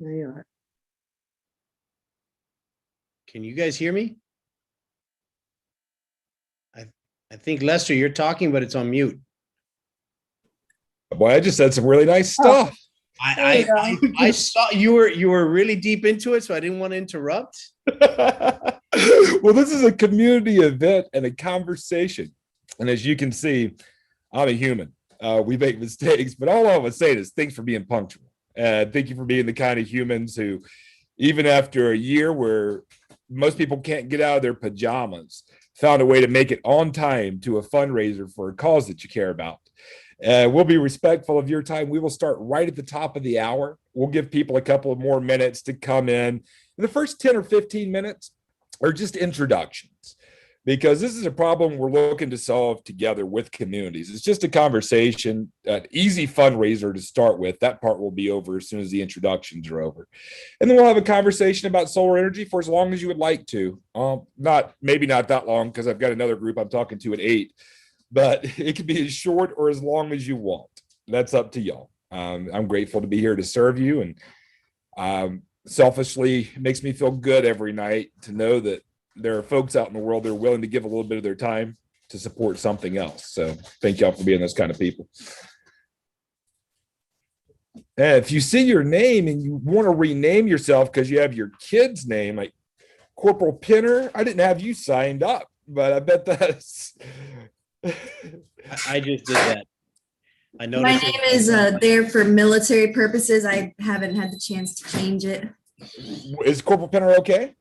There you are. Can you guys hear me? I think Lester, you're talking, but it's on mute. Boy, I just said some really nice stuff. I saw you were really deep into it, so I didn't want to interrupt. Well, this is a community event and a conversation. And as you can see, I'm a human. We make mistakes, but all I was saying is thanks for being punctual. Thank you for being the kind of humans who, even after a year where most people can't get out of their pajamas, found a way to make it on time to a fundraiser for a cause that you care about. We'll be respectful of your time. We will start right at the top of the hour. We'll give people a couple of more minutes to come in. The first 10 or 15 minutes are just introductions, because this is a problem we're looking to solve together with communities. It's just a conversation, an easy fundraiser to start with. That part will be over as soon as the introductions are over. And then we'll have a conversation about solar energy for as long as you would like to. Maybe not that long, because I've got another group I'm talking to at 8, but it can be as short or as long as you want. That's up to y'all. I'm grateful to be here to serve you. And selfishly, it makes me feel good every night to know that there are folks out in the world that are willing to give a little bit of their time to support something else. So thank y'all for being those kind of people. And if you see your name and you want to rename yourself because you have your kid's name, like Corporal Pinner, I didn't have you signed up, but I bet that's... I just did that. I know my name is there for military purposes. I haven't had the chance to change it. Is Corporal Pinner okay?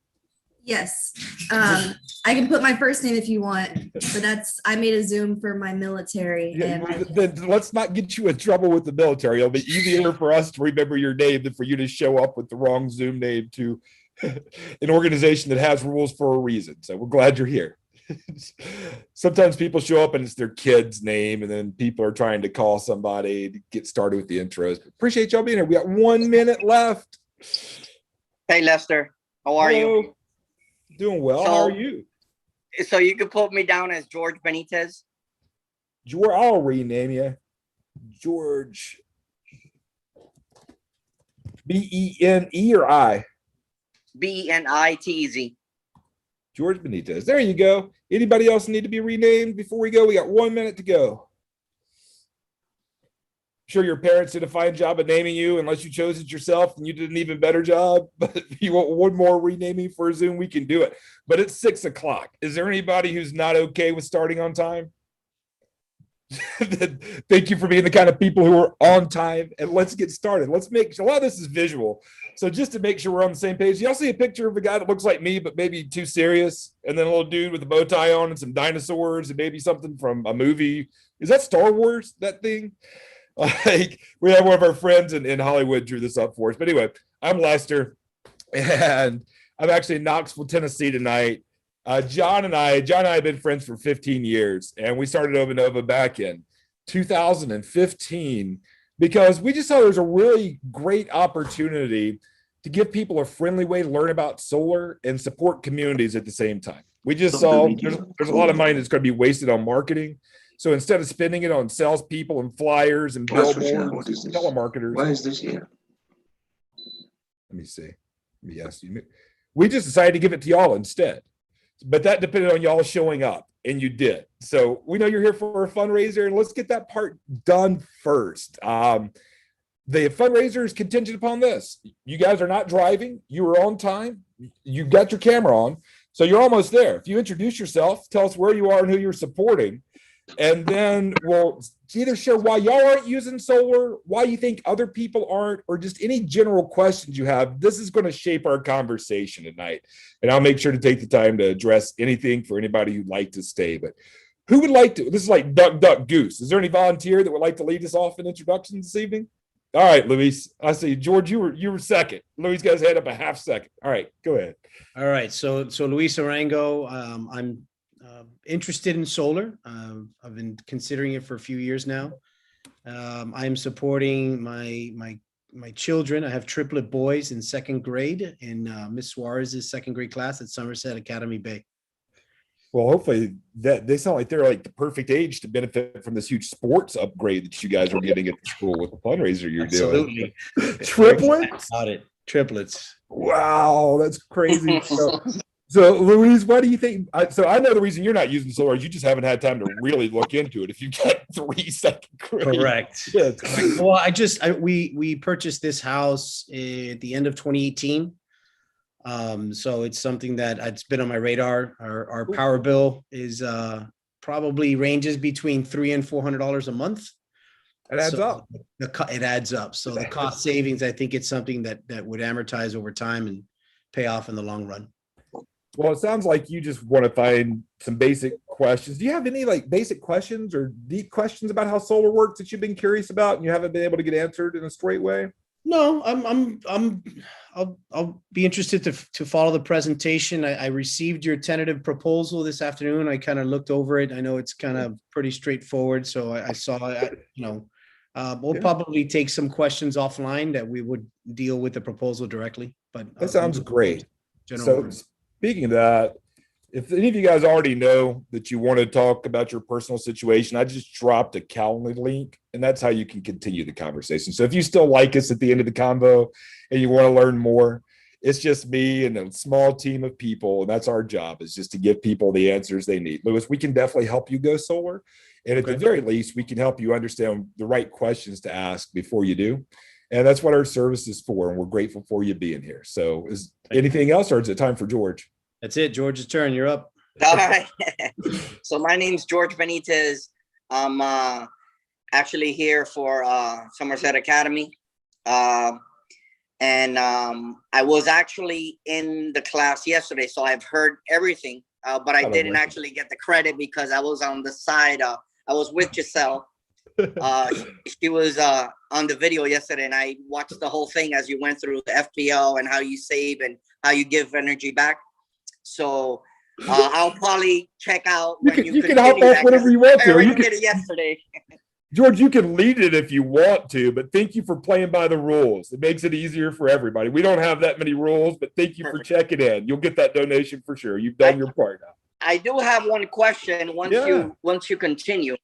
Yes. I can put my first name if you want, but I made a Zoom for my military. Yeah, then let's not get you in trouble with the military. It'll be easier for us to remember your name than for you to show up with the wrong Zoom name to an organization that has rules for a reason. So we're glad you're here. Sometimes people show up and it's their kid's name, and then people are trying to call somebody to get started with the intros. Appreciate y'all being here. We got 1 minute left. Hey, Lester, how are you? Doing well. How are you? So you can put me down as George Benitez. George, I'll rename you. George. B-E-N-E or I? B-E-N-I-T-E-Z. George Benitez. There you go. Anybody else need to be renamed before we go? We got 1 minute to go. I'm sure your parents did a fine job of naming you, unless you chose it yourself and you did an even better job. But if you want one more renaming for a Zoom, we can do it. But it's 6 o'clock. Is there anybody who's not okay with starting on time? Thank you for being the kind of people who are on time. And let's get started. Let's make a lot of this is visual. So just to make sure we're on the same page, y'all see a picture of a guy that looks like me, but maybe too serious, and then a little dude with a bow tie on and some dinosaurs and maybe something from a movie. Is that Star Wars, that thing? Like, we have one of our friends in Hollywood drew this up for us. But anyway, I'm Lester, and I'm actually in Knoxville, Tennessee tonight. John and I have been friends for 15 years, and we started Ovanova back in 2015 because we just saw there's a really great opportunity to give people a friendly way to learn about solar and support communities at the same time. We just saw there's a lot of money that's going to be wasted on marketing. So instead of spending it on salespeople and flyers and billboards, telemarketers. Why is this here? Let me see. Yes, we just decided to give it to y'all instead. But that depended on y'all showing up, and you did. So we know you're here for a fundraiser, and let's get that part done first. The fundraiser is contingent upon this. You guys are not driving. You are on time. You've got your camera on, so you're almost there. If you introduce yourself, tell us where you are and who you're supporting, and then we'll either share why y'all aren't using solar, why you think other people aren't, or just any general questions you have. This is going to shape our conversation tonight, and I'll make sure to take the time to address anything for anybody who'd like to stay. But who would like to? This is like duck, duck, goose. Is there any volunteer that would like to lead us off in introductions this evening? All right, Luis. I see George. You were second. Luis got his head up a half second. All right, go ahead. All right. So Luis Arango. I'm interested in solar. I've been considering it for a few years now. I'm supporting my children. I have triplet boys in second grade in Miss Suarez's second grade class at Somerset Academy Bay. Well, hopefully that they sound like they're like the perfect age to benefit from this huge sports upgrade that you guys are getting at the school with the fundraiser you're doing. Absolutely. Triplets? Got it. Triplets. Wow, that's crazy. So Louise, why do you think? So I know the reason you're not using solar is you just haven't had time to really look into it. If you get 3 second grade, Correct. yes. Well, we purchased this house at the end of 2018. So it's something that it's been on my radar. Our power bill is probably ranges between $300 and $400 a month. It adds So up. It adds up. So the cost savings, I think it's something that would amortize over time and pay off in the long run. Well, it sounds like you just want to find some basic questions. Do you have any like basic questions or deep questions about how solar works that you've been curious about and you haven't been able to get answered in a straight way? No, I'll be interested to follow the presentation. I received your tentative proposal this afternoon. I kind of looked over it. I know it's kind of pretty straightforward. So I saw it, we'll probably take some questions offline that we would deal with the proposal directly, but That sounds great. General. So speaking of that, if any of you guys already know that you want to talk about your personal situation, I just dropped a Calendly link, and that's how you can continue the conversation. So if you still like us at the end of the convo and you want to learn more, it's just me and a small team of people, and that's our job, is just to give people the answers they need. Louis, we can definitely help you go solar, and at the very least, we can help you understand the right questions to ask before you do. And that's what our service is for, and we're grateful for you being here. So is anything else, or is it time for George? That's it. George's turn. You're up. All right. So my name's George Benitez. I'm actually here for Somerset Academy. I was actually in the class yesterday, so I've heard everything, but I didn't actually get the credit because I was on the side. I was with Giselle. She was on the video yesterday, and I watched the whole thing as you went through the FPL and how you save and how you give energy back. So I'll probably check out when you can hop off whenever you want to. I already did it yesterday. George, you can lead it if you want to, but thank you for playing by the rules. It makes it easier for everybody. We don't have that many rules, but thank you for checking in. You'll get that donation for sure. You've done your part now. I do have one question once you continue.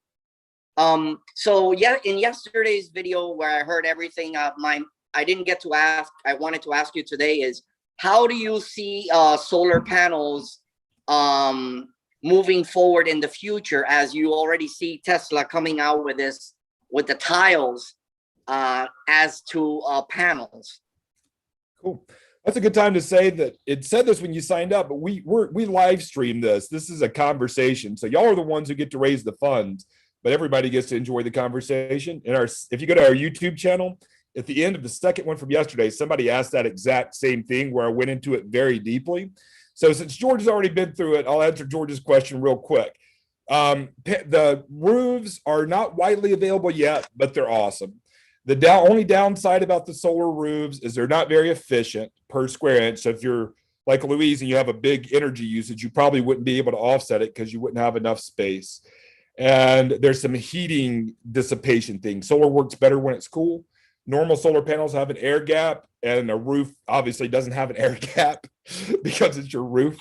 So in yesterday's video where I heard everything, I didn't get to ask. I wanted to ask you today is, how do you see solar panels moving forward in the future, as you already see Tesla coming out with the tiles as to panels? Cool. That's a good time to say that it said this when you signed up, but we live stream this. This is a conversation. So y'all are the ones who get to raise the funds, but everybody gets to enjoy the conversation. If you go to our YouTube channel, at the end of the second one from yesterday, somebody asked that exact same thing where I went into it very deeply. So since George has already been through it, I'll answer George's question real quick. The roofs are not widely available yet, but they're awesome. The only downside about the solar roofs is they're not very efficient per square inch. So if you're like Louise and you have a big energy usage, you probably wouldn't be able to offset it because you wouldn't have enough space. And there's some heating dissipation things. Solar works better when it's cool. Normal solar panels have an air gap, and a roof obviously doesn't have an air gap because it's your roof.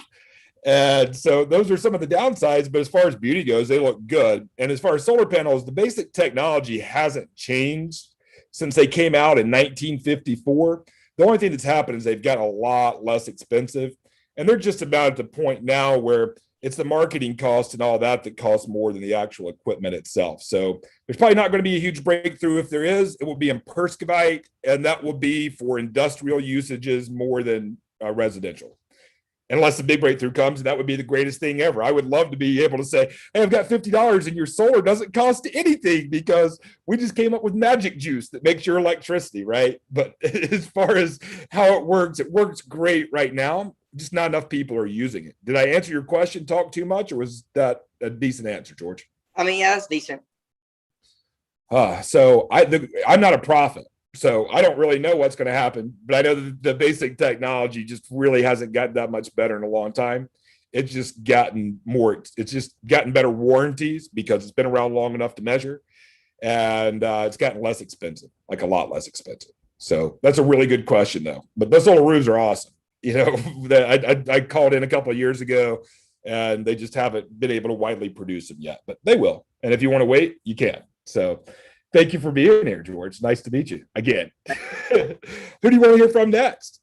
And so those are some of the downsides, but as far as beauty goes, they look good. And as far as solar panels, the basic technology hasn't changed since they came out in 1954. The only thing that's happened is they've got a lot less expensive, and they're just about at the point now where it's the marketing cost and all that costs more than the actual equipment itself. So there's probably not going to be a huge breakthrough. If there is, it will be in Perskivite, and that will be for industrial usages more than residential. Unless the big breakthrough comes, and that would be the greatest thing ever. I would love to be able to say, hey, I've got $50 and your solar doesn't cost anything because we just came up with magic juice that makes your electricity, right? But as far as how it works great right now. Just not enough people are using it. Did I answer your question, talk too much, or was that a decent answer, George? I mean, yeah, it's decent. So I'm not a prophet, so I don't really know what's going to happen, but I know that the basic technology just really hasn't gotten that much better in a long time. It's just gotten better warranties because it's been around long enough to measure, and it's gotten less expensive, like a lot less expensive. So that's a really good question, though. But those solar roofs are awesome. You know, I called in a couple of years ago, and they just haven't been able to widely produce them yet, but they will. And if you want to wait, you can. So Thank you for being here, George. Nice to meet you again. Who do you want to hear from next?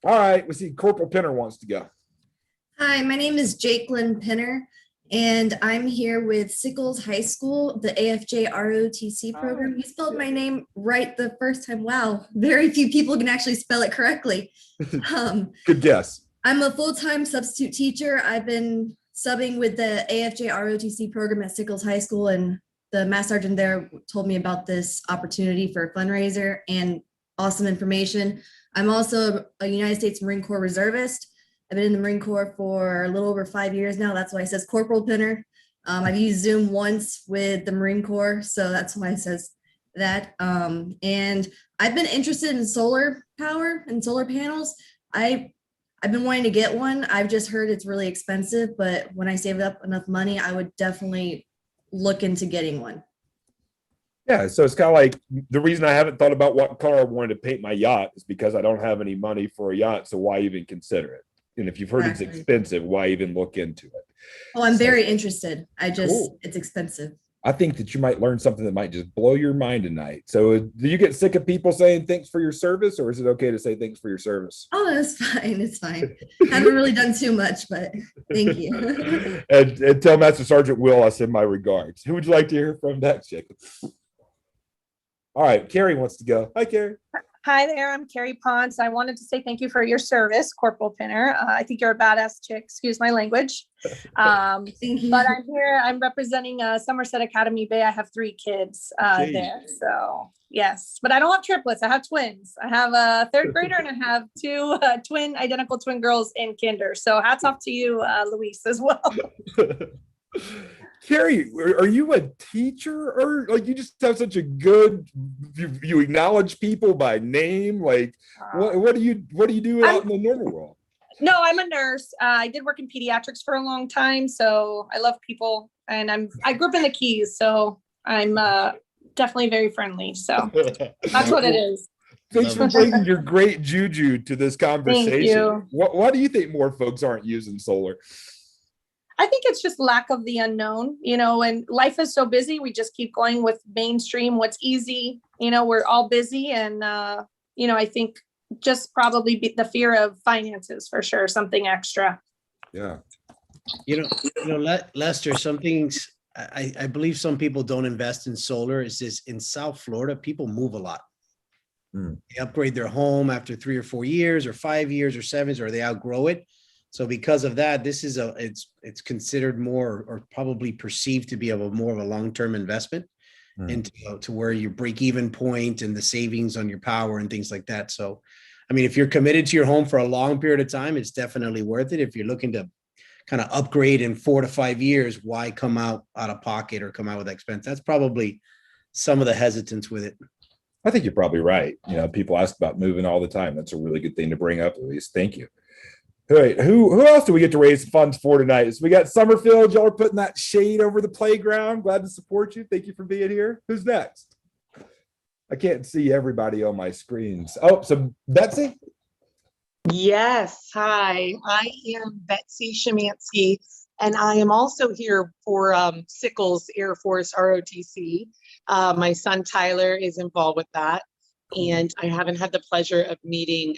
All right, we see Corporal Pinner wants to go. Hi, my name is Jakelyn Pinner, and I'm here with Sickles High School, the AFJ ROTC program. You spelled my name right the first time. Wow, very few people can actually spell it correctly. Good guess. I'm a full-time substitute teacher. I've been subbing with the AFJ ROTC program at Sickles High School, and the Mass Sergeant there told me about this opportunity for a fundraiser and awesome information. I'm also a United States Marine Corps reservist. I've been in the Marine Corps for a little over 5 years now. That's why it says Corporal Pinner. I've used Zoom once with the Marine Corps, so that's why it says that. And I've been interested in solar power and solar panels. I've been wanting to get one. I've just heard it's really expensive, but when I save up enough money, I would definitely look into getting one. Yeah, so it's kind of like the reason I haven't thought about what color I wanted to paint my yacht is because I don't have any money for a yacht. So why even consider it? And if you've heard it's expensive, why even look into it? Oh, I'm very interested. It's expensive. I think that you might learn something that might just blow your mind tonight. So do you get sick of people saying thanks for your service, or is it okay to say thanks for your service? Oh, that's fine. It's fine. Haven't really done too much, but thank you. and tell Master Sergeant Will I send my regards. Who would you like to hear from next, Jacob? All right, Carrie wants to go. Hi, Carrie. Hi there, I'm Carrie Ponce. I wanted to say thank you for your service, Corporal Pinner. I think you're a badass chick, excuse my language. Thank you. But I'm here, I'm representing Somerset Academy Bay. I have 3 kids there, so yes. But I don't have triplets, I have twins. I have a 3rd grader and I have 2 identical twin girls in kinder. So hats off to you, Luis, as well. Carrie, are you a teacher, or like you just have such a good, you acknowledge people by name? Like what do you do out in the normal world? No, I'm a nurse. I did work in pediatrics for a long time, so I love people, and I grew up in the Keys, so I'm definitely very friendly. So that's what it is. Thanks for bringing your great juju to this conversation. Thank you. Why do you think more folks aren't using solar? I think it's just lack of the unknown, and life is so busy. We just keep going with mainstream, what's easy, we're all busy. And, I think just probably the fear of finances for sure, something extra. Yeah. Lester, some things, I believe some people don't invest in solar. It's just in South Florida, people move a lot. They upgrade their home after 3 or 4 years or 5 years or 7, or they outgrow it. So because of that, this is it's considered more, or probably perceived to be more of a long-term investment into to where your break-even point and the savings on your power and things like that. So, I mean, if you're committed to your home for a long period of time, it's definitely worth it. If you're looking to kind of upgrade in 4 to 5 years, why come out of pocket or come out with expense? That's probably some of the hesitance with it. I think you're probably right. People ask about moving all the time. That's a really good thing to bring up, Luis. Thank you. All right, who else do we get to raise funds for tonight? So we got Summerfield. Y'all are putting that shade over the playground. Glad to support you. Thank you for being here. Who's next? I can't see everybody on my screens. Oh, so Betsy? Yes. Hi, I am Betsy Schamanski, and I am also here for Sickles Air Force ROTC. My son Tyler is involved with that, and I haven't had the pleasure of meeting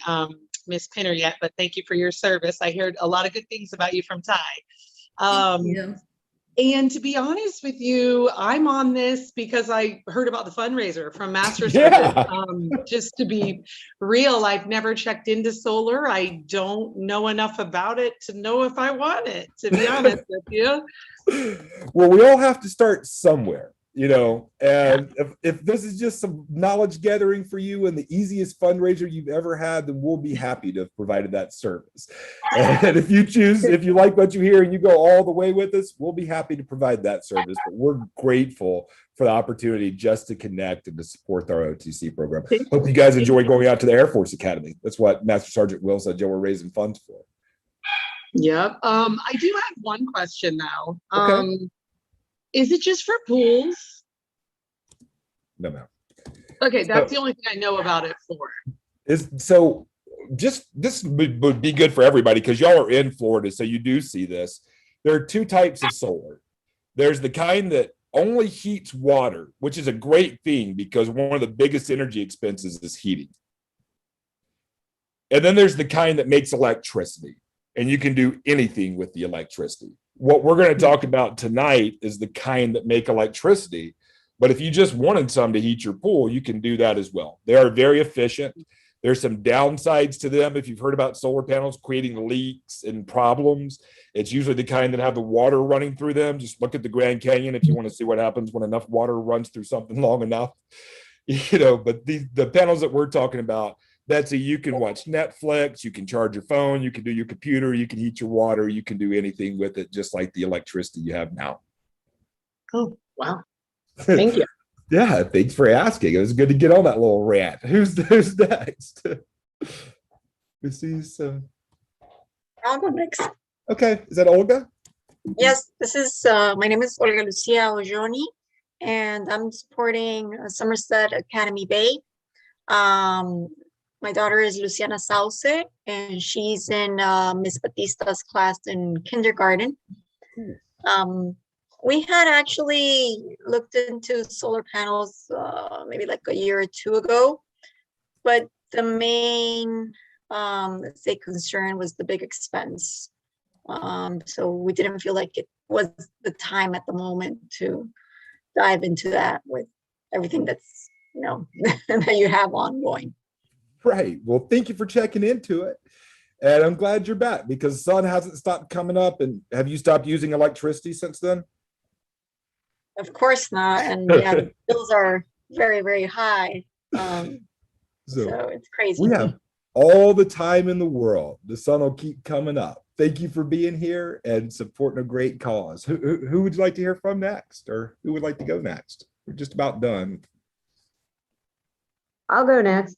Miss Pinner yet, but thank you for your service. I heard a lot of good things about you from Ty. And to be honest with you, I'm on this because I heard about the fundraiser from Master Sergeant. Just to be real, I've never checked into solar. I don't know enough about it to know if I want it, to be honest with you. Well, we all have to start somewhere. And if this is just some knowledge gathering for you and the easiest fundraiser you've ever had, then we'll be happy to have provided that service. And if you like what you hear and you go all the way with us, we'll be happy to provide that service. But we're grateful for the opportunity just to connect and to support our OTC program. Hope you guys enjoy going out to the Air Force Academy. That's what Master Sergeant Will said we're raising funds for. Yep. I do have one question now. Okay. Is it just for pools? No. Okay, that's the only thing I know about it for. Just this would be good for everybody because y'all are in Florida, so you do see this. There are 2 types of solar. There's the kind that only heats water, which is a great thing because one of the biggest energy expenses is heating. And then there's the kind that makes electricity, and you can do anything with the electricity. What we're going to talk about tonight is the kind that make electricity, but if you just wanted some to heat your pool, you can do that as well. They are very efficient. There's some downsides to them. If you've heard about solar panels creating leaks and problems, it's usually the kind that have the water running through them. Just look at the Grand Canyon if you want to see what happens when enough water runs through something long enough. But the panels that we're talking about, Betsy, you can watch Netflix, you can charge your phone, you can do your computer, you can heat your water, you can do anything with it, just like the electricity you have now. Oh, wow. Thank you. Yeah, thanks for asking. It was good to get on that little rant. Who's next? I'll go next. Okay, is that Olga? Yes, this is my name is Olga Lucia Ojoni, and I'm supporting Somerset Academy Bay. My daughter is Luciana Sauce, and she's in Miss Batista's class in kindergarten. We had actually looked into solar panels maybe like a year or two ago, but the main, let's say, concern was the big expense. So we didn't feel like it was the time at the moment to dive into that with everything that's, that you have ongoing. Right. Well, thank you for checking into it. And I'm glad you're back because the sun hasn't stopped coming up. And have you stopped using electricity since then? Of course not. And yeah, the bills are very, very high. So it's crazy. We have all the time in the world. The sun will keep coming up. Thank you for being here and supporting a great cause. Who would you like to hear from next? Or who would like to go next? We're just about done. I'll go next.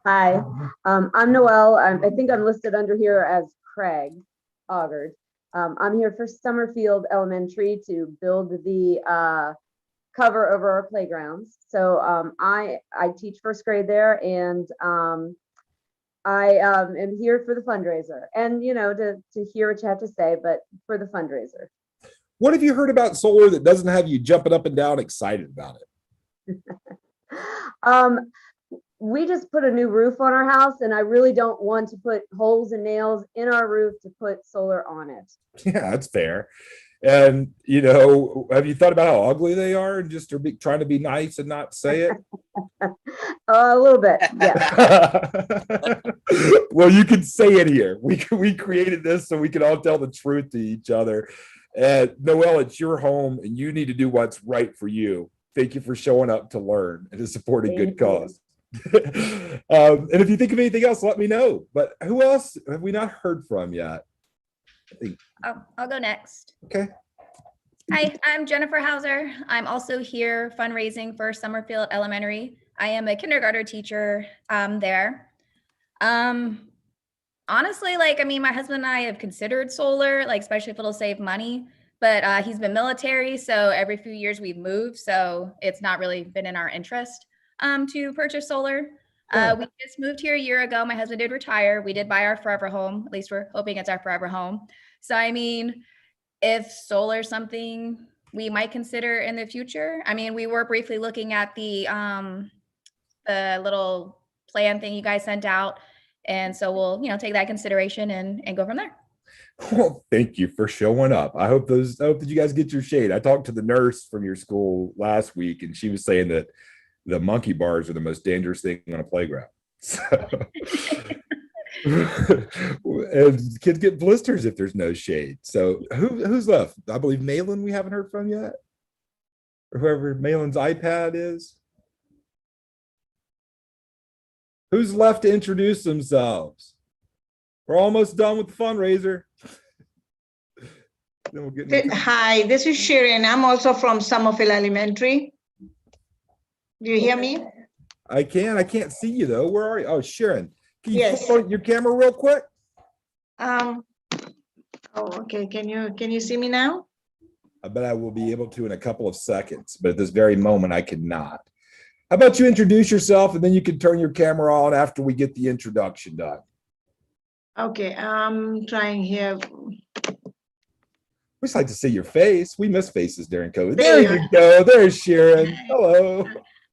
Hi, I'm Noelle. I think I'm listed under here as Craig Augard. I'm here for Summerfield Elementary to build the cover over our playgrounds. So I teach first grade there, and I am here for the fundraiser and, to hear what you have to say, but for the fundraiser. What have you heard about solar that doesn't have you jumping up and down excited about it? We just put a new roof on our house, and I really don't want to put holes and nails in our roof to put solar on it. Yeah, that's fair. And, have you thought about how ugly they are and just trying to be nice and not say it? A little bit, yeah. Well, you can say it here. We created this so we can all tell the truth to each other. And Noelle, it's your home, and you need to do what's right for you. Thank you for showing up to learn and to support a good cause. And if you think of anything else, let me know. But who else have we not heard from yet? I'll go next. Okay. Hi, I'm Jennifer Hauser. I'm also here fundraising for Summerfield Elementary. I am a kindergarten teacher there. Honestly, my husband and I have considered solar, especially if it'll save money, but he's been military, so every few years we've moved, so it's not really been in our interest to purchase solar. We just moved here a year ago. My husband did retire. We did buy our forever home. At least we're hoping it's our forever home. So, if solar is something we might consider in the future, we were briefly looking at the little plan thing you guys sent out. And so we'll, take that consideration and go from there. Well, thank you for showing up. I hope that you guys get your shade. I talked to the nurse from your school last week, and she was saying that the monkey bars are the most dangerous thing on a playground. So, and kids get blisters if there's no shade. So who's left? I believe Malin we haven't heard from yet. Or whoever Malin's iPad is. Who's left to introduce themselves? We're almost done with the fundraiser. Then we'll Hi, this is Sharon. I'm also from Summerfield Elementary. Do you hear me? I can't see you though. Where are you? Oh, Sharon. Can you Yes. flip on your camera real quick? Oh, okay. Can you see me now? I bet I will be able to in a couple of seconds, but at this very moment I cannot. How about you introduce yourself and then you can turn your camera on after we get the introduction done. Okay, I'm trying here. We just like to see your face. We miss faces during COVID. There you go. There's Sharon. Hello.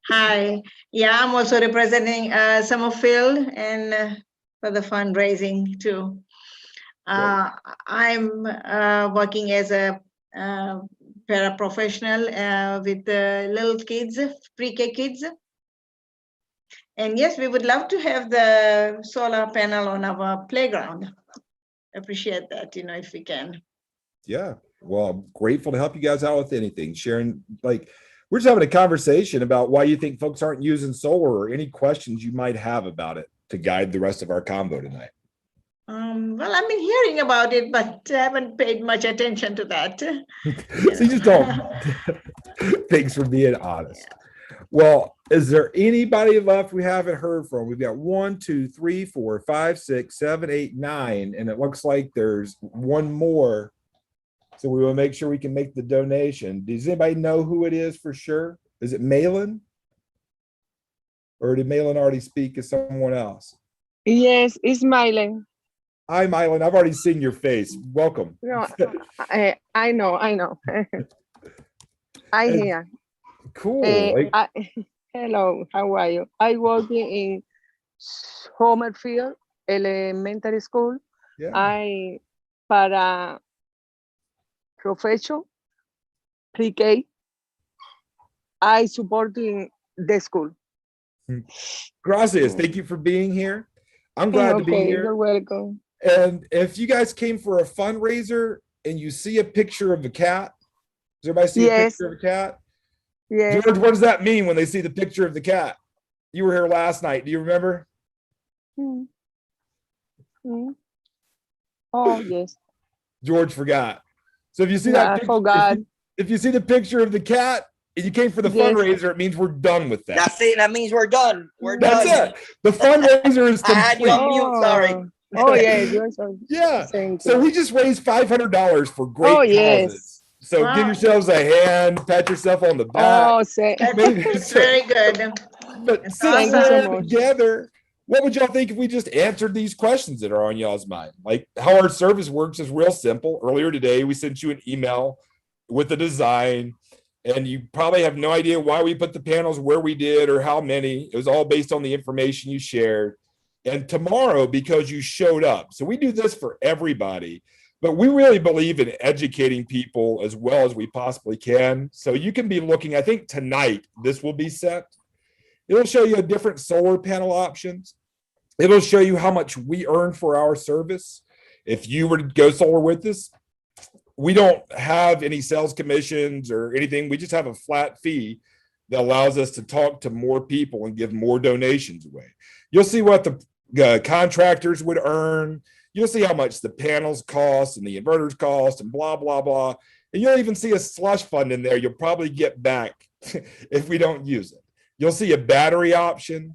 Hi. Yeah, I'm also representing Summerfield and for the fundraising too. I'm working as a paraprofessional with little kids, pre-K kids. And yes, we would love to have the solar panel on our playground. Appreciate that, if we can. Yeah. Well, I'm grateful to help you guys out with anything. Sharon, like, we're just having a conversation about why you think folks aren't using solar or any questions you might have about it to guide the rest of our convo tonight. Well, I've been hearing about it, but I haven't paid much attention to that. So you just don't. Thanks for being honest. Well, is there anybody left we haven't heard from? We've got 1, 2, 3, 4, 5, 6, 7, 8, 9, and it looks like there's one more. So we will make sure we can make the donation. Does anybody know who it is for sure? Is it Malin? Or did Malin already speak as someone else? Yes, it's Mylan. Hi, Mylan. I've already seen your face. Welcome. No, I know. I hear. Cool. Hello, how are you? I work in Homerfield Elementary School. Yeah. I para profession pre-K. I supporting the school. Gracias. Thank you for being here. I'm glad to be here. You're welcome. And if you guys came for a fundraiser and you see a picture of the cat, does everybody see a picture of a cat? Yes. George, what does that mean when they see the picture of the cat? You were here last night. Do you remember? Oh, yes. George forgot. So if you see Yeah, that, I forgot. if you see the picture of the cat and you came for the fundraiser, it means we're done with that. That's it. That means we're done. We're done. That's it. The fundraiser is I had you complete. on mute. Sorry. Oh, yeah. Yeah. So we just raised $500 for great causes. Yes. So give yourselves a hand, pat yourself on the back. Oh, It's very good. But Thank you so much. together, what would y'all think if we just answered these questions that are on y'all's mind? Like how our service works is real simple. Earlier today, we sent you an email with the design, and you probably have no idea why we put the panels where we did or how many. It was all based on the information you shared. And tomorrow, because you showed up. So we do this for everybody, but we really believe in educating people as well as we possibly can. So you can be looking, I think tonight, this will be set. It'll show you different solar panel options. It'll show you how much we earn for our service. If you were to go solar with us, we don't have any sales commissions or anything. We just have a flat fee that allows us to talk to more people and give more donations away. You'll see what the contractors would earn. You'll see how much the panels cost and the inverters cost and blah, blah, blah. And you'll even see a slush fund in there you'll probably get back if we don't use it. You'll see a battery option,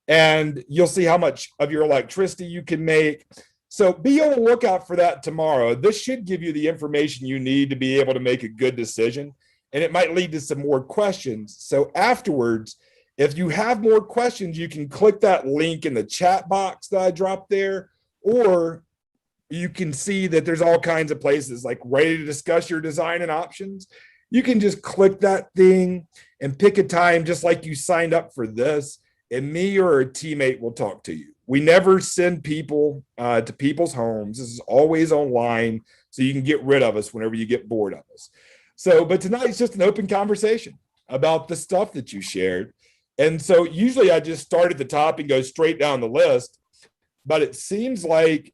and you'll see how much of your electricity you can make. So be on the lookout for that tomorrow. This should give you the information you need to be able to make a good decision, and it might lead to some more questions. So afterwards, if you have more questions, you can click that link in the chat box that I dropped there, or you can see that there's all kinds of places like ready to discuss your design and options. You can just click that thing and pick a time just like you signed up for this, and me or a teammate will talk to you. We never send people to people's homes. This is always online, so you can get rid of us whenever you get bored of us. So, but tonight's just an open conversation about the stuff that you shared. And so usually I just start at the top and go straight down the list. But it seems like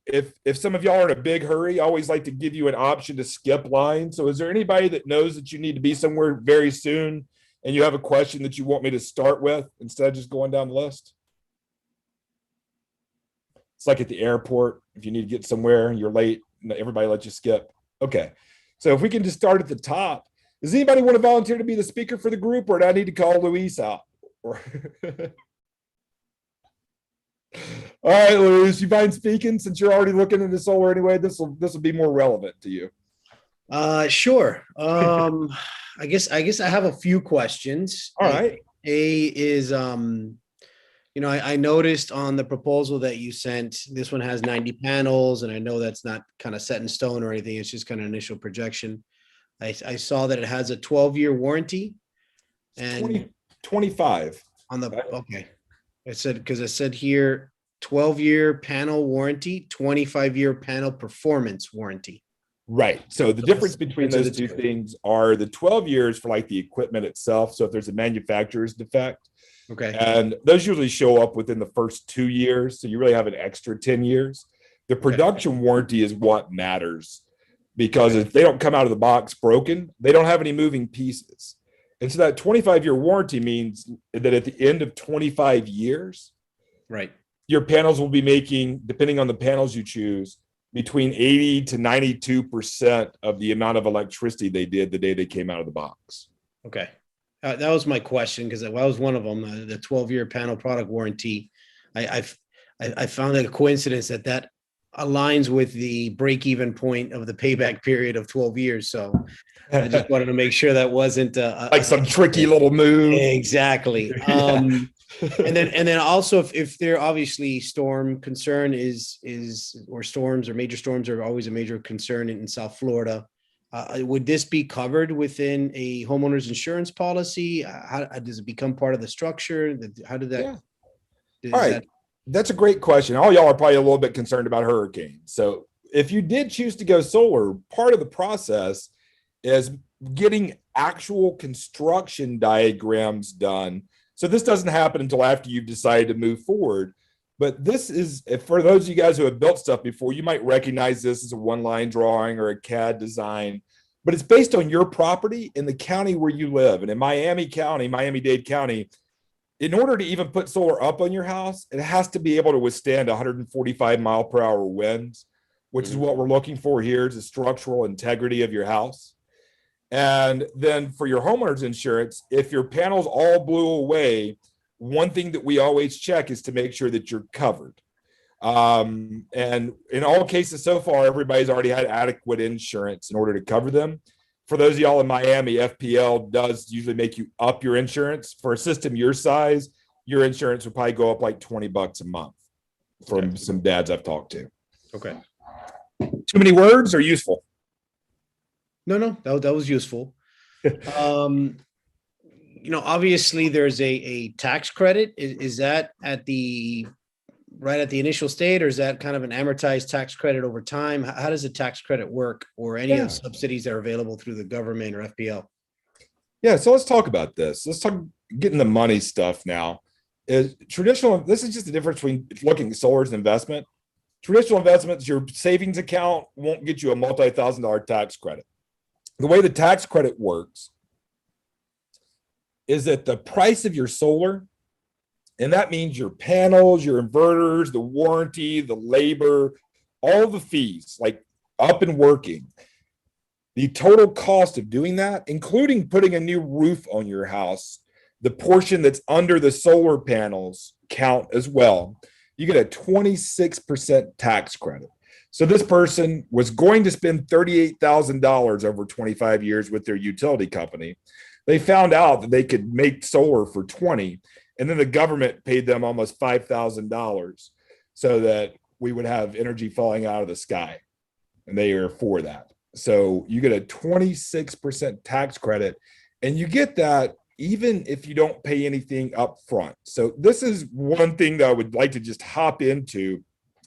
if some of y'all are in a big hurry, I always like to give you an option to skip lines. So is there anybody that knows that you need to be somewhere very soon and you have a question that you want me to start with instead of just going down the list? It's like at the airport, if you need to get somewhere and you're late, everybody lets you skip. Okay. So if we can just start at the top, does anybody want to volunteer to be the speaker for the group, or do I need to call Luis out? All right, Luis, you mind speaking since you're already looking into solar anyway? This will be more relevant to you. Sure. I guess I have a few questions. All right. A is I noticed on the proposal that you sent, this one has 90 panels, and I know that's not kind of set in stone or anything. It's just kind of initial projection. I saw that it has a 12-year warranty. And 25. on the, okay. It said, because it said here, 12-year panel warranty, 25-year panel performance warranty. Right. So the difference between those two things are the 12 years for like the equipment itself. So if there's a manufacturer's defect, Okay. and those usually show up within the first 2 years. So you really have an extra 10 years. The production warranty is what matters, because if they don't come out of the box broken, they don't have any moving pieces. And so that 25-year warranty means that at the end of 25 years, right, your panels will be making, depending on the panels you choose, between 80 to 92% of the amount of electricity they did the day they came out of the box. Okay. That was my question, because that was one of them, the 12-year panel product warranty. I found it a coincidence that aligns with the break-even point of the payback period of 12 years. So I just wanted to make sure that wasn't like some tricky little move. Exactly. And then also, if there obviously storm concern or storms or major storms are always a major concern in South Florida. Would this be covered within a homeowner's insurance policy? How does it become part of the structure? How did that? Yeah. All right. That's a great question. All y'all are probably a little bit concerned about hurricanes. So if you did choose to go solar, part of the process is getting actual construction diagrams done. So this doesn't happen until after you've decided to move forward. But this is, for those of you guys who have built stuff before, you might recognize this as a one-line drawing or a CAD design, but it's based on your property in the county where you live. And in Miami-Dade County, in order to even put solar up on your house, it has to be able to withstand 145 mile per hour winds, which is what we're looking for here, is the structural integrity of your house. And then for your homeowner's insurance, if your panels all blew away, one thing that we always check is to make sure that you're covered. And in all cases so far, everybody's already had adequate insurance in order to cover them. For those of y'all in Miami, FPL does usually make you up your insurance. For a system your size, your insurance would probably go up like $20 a month from some dads I've talked to. Okay. Too many words or useful? No, that was useful. Obviously there's a tax credit. Is that right at the initial state, or is that kind of an amortized tax credit over time? How does the tax credit work, or any of the subsidies that are available through the government or FPL? Yeah, so let's talk about this. Let's talk getting the money stuff now. This is just the difference between looking at solar as an investment. Traditional investments, your savings account won't get you a multi-$1,000 tax credit. The way the tax credit works is that the price of your solar, and that means your panels, your inverters, the warranty, the labor, all the fees, like up and working, the total cost of doing that, including putting a new roof on your house, the portion that's under the solar panels count as well. You get a 26% tax credit. So this person was going to spend $38,000 over 25 years with their utility company. They found out that they could make solar for 20, and then the government paid them almost $5,000 so that we would have energy falling out of the sky. And they are for that. So you get a 26% tax credit, and you get that even if you don't pay anything up front. So this is one thing that I would like to just hop into,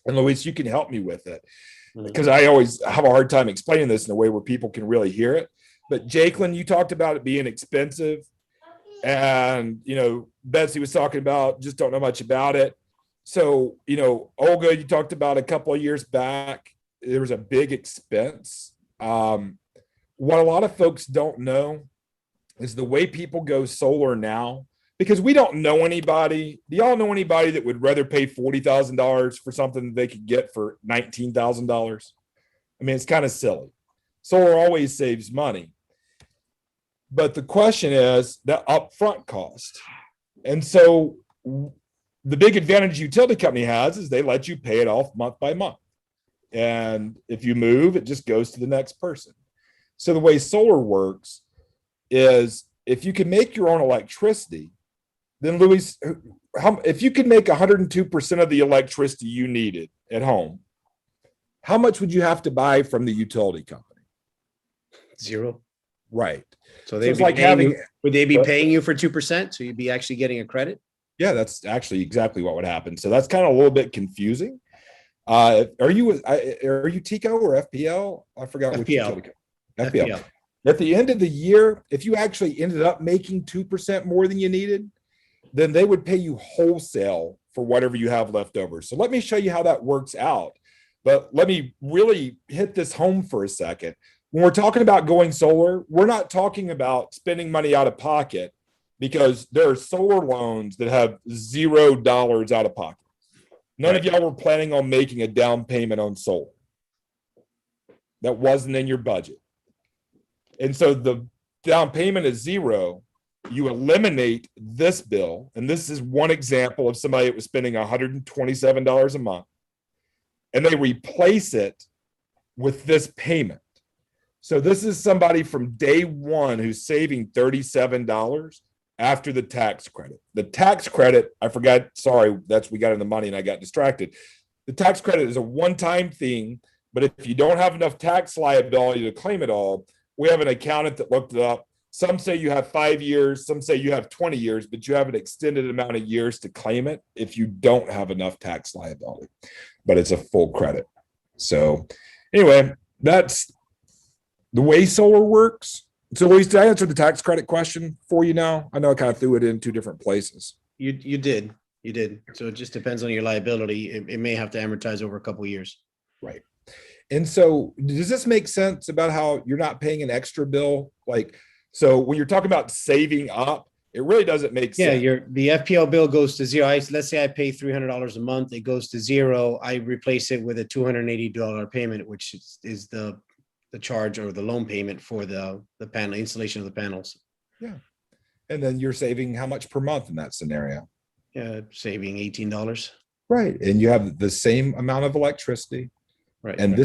and Luis, you can help me with it, because I always have a hard time explaining this in a way where people can really hear it. But Jacqueline, you talked about it being expensive, and Betsy was talking about just don't know much about it. So Olga, you talked about a couple of years back, there was a big expense. What a lot of folks don't know is the way people go solar now, because we don't know anybody. Do y'all know anybody that would rather pay $40,000 for something that they could get for $19,000? I mean, it's kind of silly. Solar always saves money. But the question is the upfront cost. And so the big advantage utility company has is they let you pay it off month by month. And if you move, it just goes to the next person. So the way solar works is if you can make your own electricity, then Luis, if you could make 102% of the electricity you needed at home, how much would you have to buy from the utility company? Zero. Right. So it's like having, would they be paying you for 2%? So you'd be actually getting a credit? Yeah, that's actually exactly what would happen. So that's kind of a little bit confusing. Are you TICO or FPL? I forgot which utility. FPL. At the end of the year, if you actually ended up making 2% more than you needed, then they would pay you wholesale for whatever you have left over. So let me show you how that works out. But let me really hit this home for a second. When we're talking about going solar, we're not talking about spending money out of pocket, because there are solar loans that have $0 out of pocket. None of y'all were planning on making a down payment on solar. That wasn't in your budget. And so the down payment is zero. You eliminate this bill. And this is one example of somebody that was spending $127 a month. And they replace it with this payment. So this is somebody from day one who's saving $37 after the tax credit. The tax credit, I forgot, sorry, we got in the money and I got distracted. The tax credit is a one-time thing, but if you don't have enough tax liability to claim it all, we have an accountant that looked it up. Some say you have 5 years, some say you have 20 years, but you have an extended amount of years to claim it if you don't have enough tax liability, but it's a full credit. So anyway, that's the way solar works. So Luis, did I answer the tax credit question for you now? I know I kind of threw it in two different places. You did. So it just depends on your liability. It may have to amortize over a couple of years. Right. And so does this make sense about how you're not paying an extra bill? Like, so when you're talking about saving up, it really doesn't make sense. Yeah, the FPL bill goes to zero. Let's say I pay $300 a month. It goes to zero. I replace it with a $280 payment, which is the charge or the loan payment for the panel installation of the panels. Yeah. And then you're saving how much per month in that scenario? Yeah, saving $18. Right. And you have the same amount of electricity. Right. And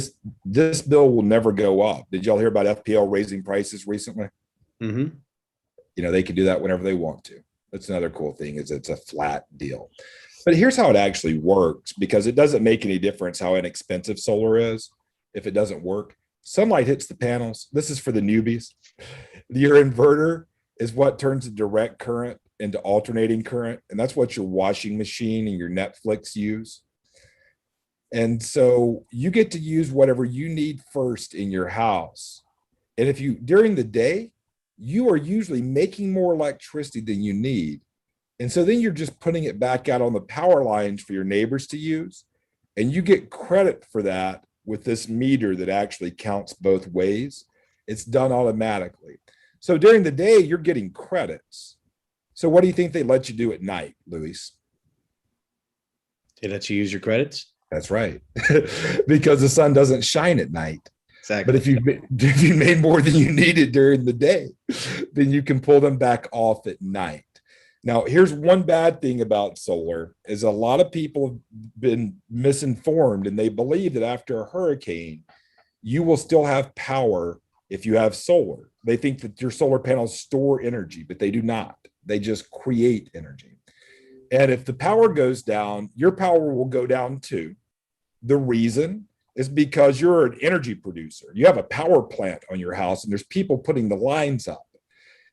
this bill will never go up. Did y'all hear about FPL raising prices recently? Mm-hmm. You know, they can do that whenever they want to. That's another cool thing, is it's a flat deal. But here's how it actually works, because it doesn't make any difference how inexpensive solar is if it doesn't work. Sunlight hits the panels. This is for the newbies. Your inverter is what turns the direct current into alternating current. And that's what your washing machine and your Netflix use. And so you get to use whatever you need first in your house. And if you, during the day, you are usually making more electricity than you need. And so then you're just putting it back out on the power lines for your neighbors to use. And you get credit for that with this meter that actually counts both ways. It's done automatically. So during the day, you're getting credits. So what do you think they let you do at night, Luis? They let you use your credits? That's right. Because the sun doesn't shine at night. Exactly. But if you made more than you needed during the day, then you can pull them back off at night. Now, here's one bad thing about solar is a lot of people have been misinformed, and they believe that after a hurricane, you will still have power if you have solar. They think that your solar panels store energy, but they do not. They just create energy. And if the power goes down, your power will go down too. The reason is because you're an energy producer. You have a power plant on your house, and there's people putting the lines up.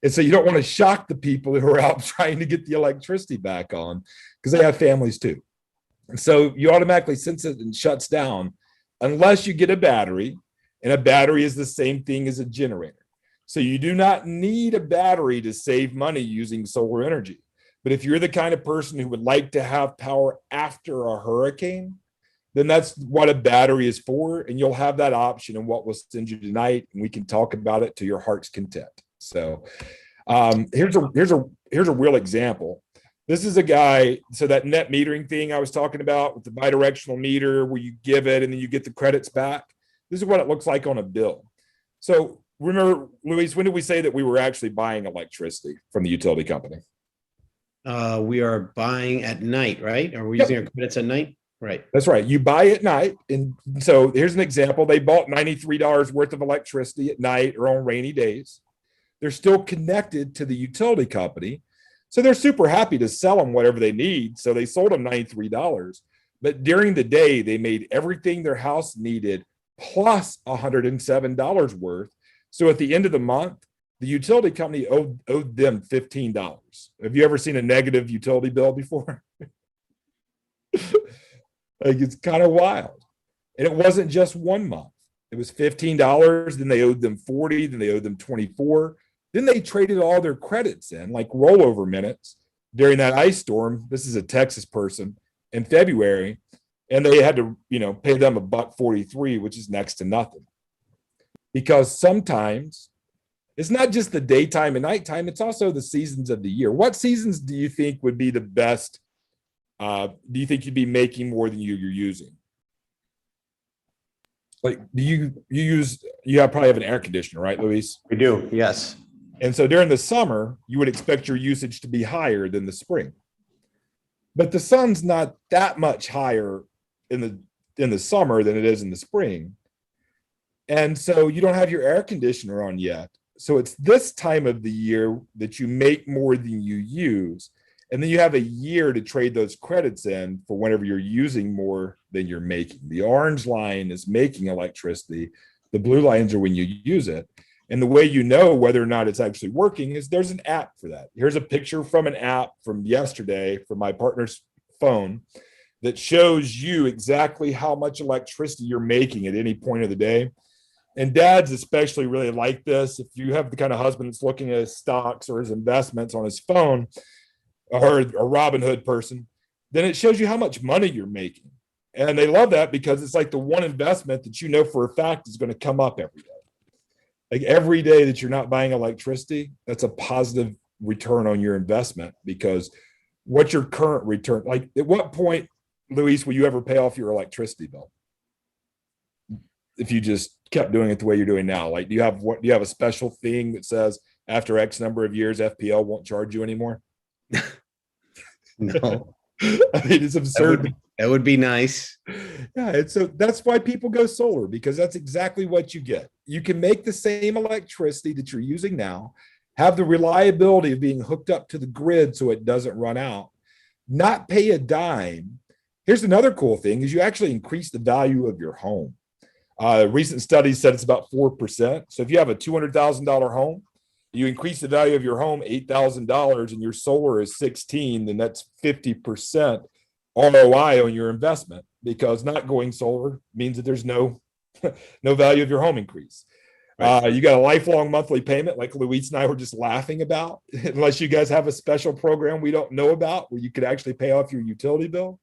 And so you don't want to shock the people who are out trying to get the electricity back on, because they have families too. And so you automatically sense it and shuts down unless you get a battery, and a battery is the same thing as a generator. So you do not need a battery to save money using solar energy. But if you're the kind of person who would like to have power after a hurricane, then that's what a battery is for. And you'll have that option in what we'll send you tonight, and we can talk about it to your heart's content. So here's a real example. This is a guy, so that net metering thing I was talking about with the bidirectional meter where you give it and then you get the credits back. This is what it looks like on a bill. So remember, Luis, when did we say that we were actually buying electricity from the utility company? We are buying at night, right? Are we using our credits at night? Right. That's right. You buy at night. And so here's an example. They bought $93 worth of electricity at night or on rainy days. They're still connected to the utility company. So they're super happy to sell them whatever they need. So they sold them $93. But during the day, they made everything their house needed plus $107 worth. So at the end of the month, the utility company owed them $15. Have you ever seen a negative utility bill before? Like, it's kind of wild. And it wasn't just 1 month. It was $15. Then they owed them 40. Then they owed them 24. Then they traded all their credits in, like rollover minutes, during that ice storm. This is a Texas person in February, and they had to, pay them $1.43, which is next to nothing. Because sometimes it's not just the daytime and nighttime, it's also the seasons of the year. What seasons do you think would be the best? Do you think you'd be making more than you're using? Like, you probably have an air conditioner, right, Luis? We do, yes. And so during the summer, you would expect your usage to be higher than the spring. But the sun's not that much higher in the summer than it is in the spring. And so you don't have your air conditioner on yet. So it's this time of the year that you make more than you use. And then you have a year to trade those credits in for whenever you're using more than you're making. The orange line is making electricity. The blue lines are when you use it. And the way you know whether or not it's actually working is there's an app for that. Here's a picture from an app from yesterday from my partner's phone that shows you exactly how much electricity you're making at any point of the day. And dads especially really like this. If you have the kind of husband that's looking at his stocks or his investments on his phone, or a Robinhood person, then it shows you how much money you're making. And they love that because it's like the one investment that you know for a fact is going to come up every day. Like every day that you're not buying electricity, that's a positive return on your investment, because what's your current return? Like, at what point, Luis, will you ever pay off your electricity bill? If you just kept doing it the way you're doing now, like, do you have a special thing that says after X number of years, FPL won't charge you anymore? No. I mean, it's absurd. That would be nice. Yeah, and so that's why people go solar, because that's exactly what you get. You can make the same electricity that you're using now, have the reliability of being hooked up to the grid so it doesn't run out, not pay a dime. Here's another cool thing is you actually increase the value of your home. Recent studies said it's about 4%. So if you have a $200,000 home, you increase the value of your home $8,000 and your solar is 16, then that's 50% ROI on your investment, because not going solar means that there's no value of your home increase. Right. You got a lifelong monthly payment like Luis and I were just laughing about, unless you guys have a special program we don't know about where you could actually pay off your utility bill.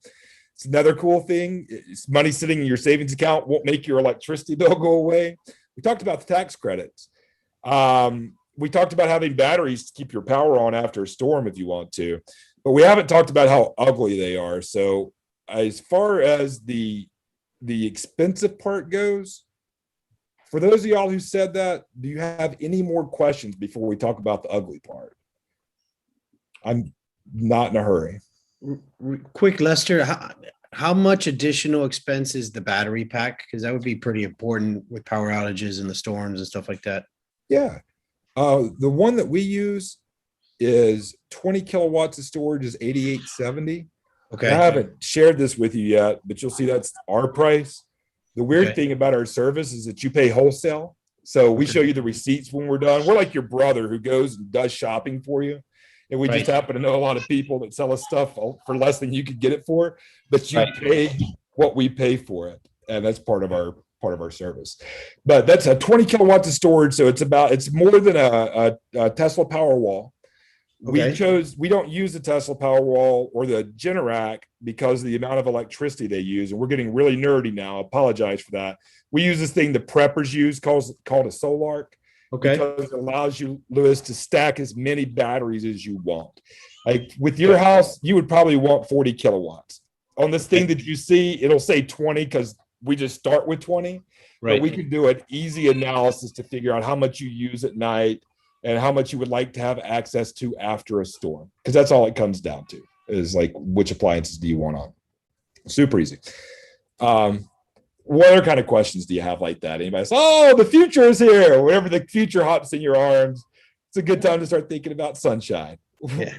It's another cool thing. It's money sitting in your savings account won't make your electricity bill go away. We talked about the tax credits. We talked about having batteries to keep your power on after a storm if you want to, but we haven't talked about how ugly they are. So as far as the expensive part goes, for those of y'all who said that, do you have any more questions before we talk about the ugly part? I'm not in a hurry. Quick, Lester, how much additional expense is the battery pack? Because that would be pretty important with power outages and the storms and stuff like that. Yeah. The one that we use is 20 kilowatts of storage is $88.70. Okay. I haven't shared this with you yet, but you'll see that's our price. The weird thing about our service is that you pay wholesale. So we show you the receipts when we're done. We're like your brother who goes and does shopping for you. And we just happen to know a lot of people that sell us stuff for less than you could get it for, but you pay what we pay for it. And that's part of our service. But that's a 20 kilowatts of storage. So it's more than a Tesla Powerwall. Okay. We don't use the Tesla Powerwall or the Generac because of the amount of electricity they use. And we're getting really nerdy now. I apologize for that. We use this thing the preppers use called a Solarc. Okay. Because it allows you, Lewis, to stack as many batteries as you want. Like with your house, you would probably want 40 kilowatts. On this thing that you see, it'll say 20 because we just start with 20. Right. But we can do an easy analysis to figure out how much you use at night and how much you would like to have access to after a storm. Because that's all it comes down to, is like which appliances do you want on. Super easy. What other kind of questions do you have like that? Anybody say, oh, the future is here. Whenever the future hops in your arms, it's a good time to start thinking about sunshine. Yeah.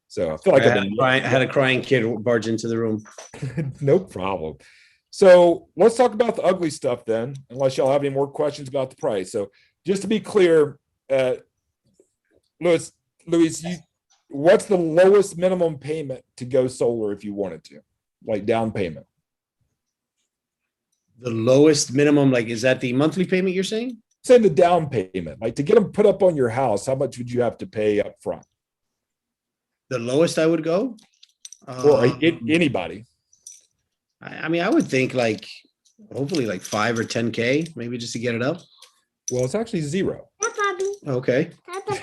So I feel like I I've had, been I had a crying kid barge into the room. no problem. So let's talk about the ugly stuff then, unless y'all have any more questions about the price. So just to be clear, Luis, what's the lowest minimum payment to go solar if you wanted to, like down payment? The lowest minimum, like, is that the monthly payment you're saying? Say the down payment, like to get them put up on your house, how much would you have to pay up front? The lowest I would go? Or anybody? I mean, I would think like, hopefully like 5 or 10K, maybe just to get it up. Well, it's actually zero. Okay.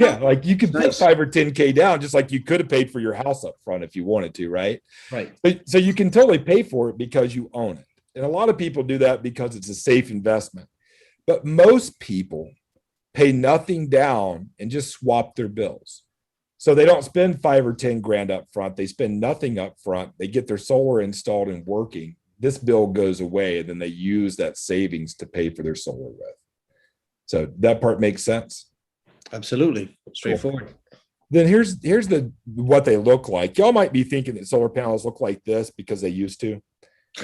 Yeah, like you could put Nice. 5 or 10K down, just like you could have paid for your house up front if you wanted to, right? Right. So you can totally pay for it because you own it. And a lot of people do that because it's a safe investment. But most people pay nothing down and just swap their bills. So they don't spend 5 or 10 grand up front. They spend nothing up front. They get their solar installed and working. This bill goes away, and then they use that savings to pay for their solar with. So that part makes sense. Absolutely. Straightforward. Cool. Then here's what they look like. Y'all might be thinking that solar panels look like this because they used to.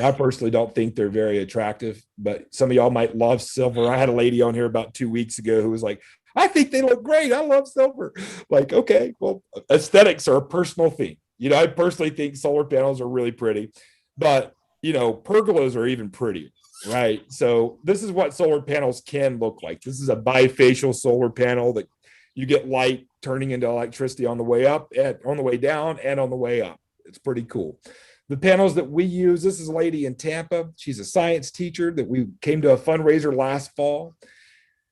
I personally don't think they're very attractive, but some of y'all might love silver. I had a lady on here about 2 weeks ago who was like, I think they look great. I love silver. Like, okay, well, aesthetics are a personal thing. You know, I personally think solar panels are really pretty, but you know, pergolas are even prettier, right? So this is what solar panels can look like. This is a bifacial solar panel that you get light turning into electricity on the way up, and on the way down, and on the way up. It's pretty cool. The panels that we use, this is a lady in Tampa. She's a science teacher that we came to a fundraiser last fall.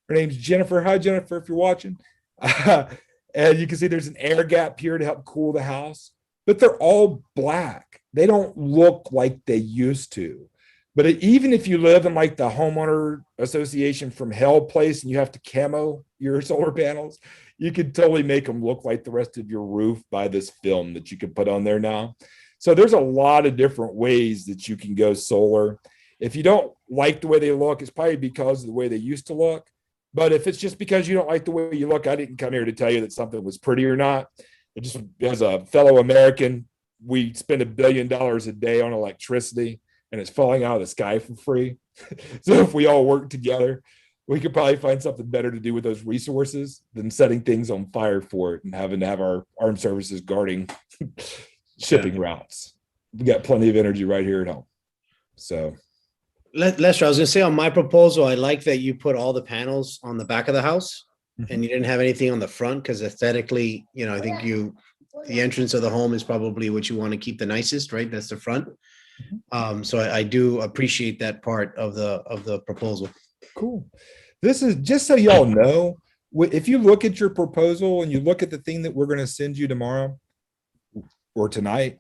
Her name's Jennifer. Hi, Jennifer, if you're watching. And you can see there's an air gap here to help cool the house, but they're all black. They don't look like they used to. But even if you live in like the homeowner association from hell place and you have to camo your solar panels, you could totally make them look like the rest of your roof by this film that you can put on there now. So there's a lot of different ways that you can go solar. If you don't like the way they look, it's probably because of the way they used to look. But if it's just because you don't like the way you look, I didn't come here to tell you that something was pretty or not. It just, as a fellow American, we spend $1 billion a day on electricity and it's falling out of the sky for free. So if we all work together, we could probably find something better to do with those resources than setting things on fire for it and having to have our armed services guarding shipping routes. We got plenty of energy right here at home. So Lester, I was going to say on my proposal, I like that you put all the panels on the back of the house and you didn't have anything on the front because aesthetically, you know, I think the entrance of the home is probably what you want to keep the nicest, right? That's the front. So I do appreciate that part of the proposal. Cool. This is just so y'all know, if you look at your proposal and you look at the thing that we're going to send you tomorrow or tonight,